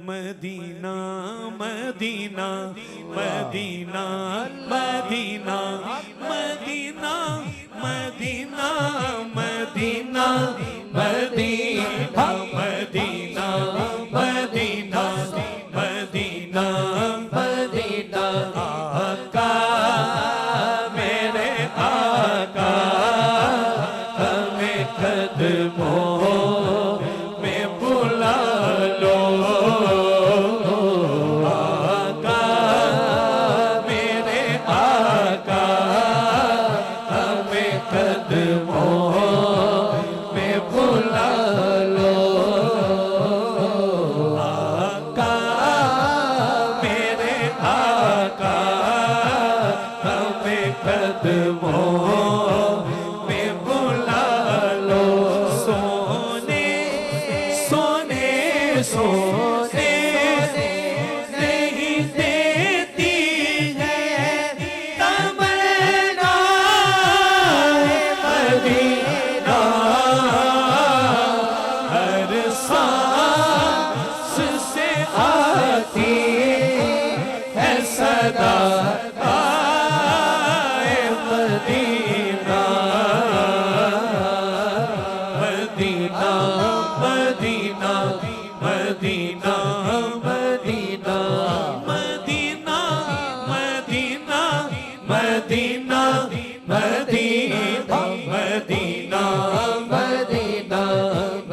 Medina Medina Medina Medina Medina Medina Medina Medina Medina Medina Medina Medina आका मेरे आका हमें कदमों में बुला लो आका मेरे आका हमें कदमों में बुला लो आका मेरे आका हमें कदमों में बुला लो सोने सोने सोने नहीं देती है तमन्ना मदीना हर सांस से आती है सदा आए Medina Medina Medina Medina Medina Medina Medina Medina Medina Medina Medina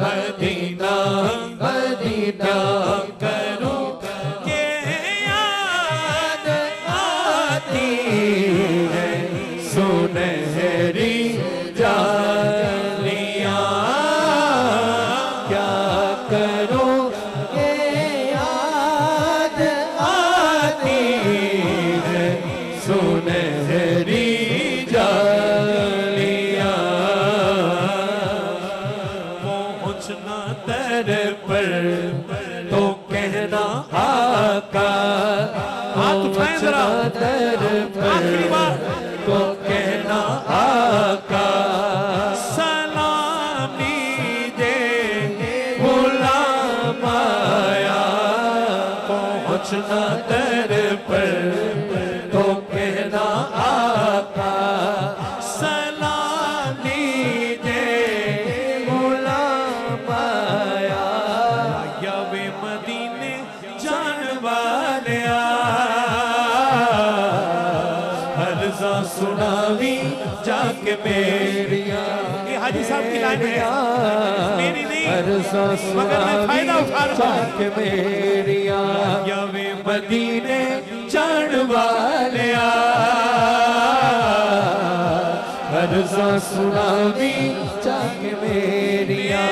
Medina Medina करूं के याद आती है सुनहरी जालियां क्या करूं के याद आती है सुनहरी जालियां पहुंचना दर पर तो कहना आका पहुंचना दर पर तो कहना आका सलामी दे गुलाम आया पहुंचना दर पर तो कहना आका सलामी दे गुलाम आया या वे मदीने जान वालिया हर्जा सुनावी जाके मेरिया ये हाजी साहब की लाइन है मेरी नहीं हर्जा मगर मैं फायदा उठा रहा हूं जाके मेरिया या वे मदीने जान वालिया हर्जा सुनावी जाके मेरिया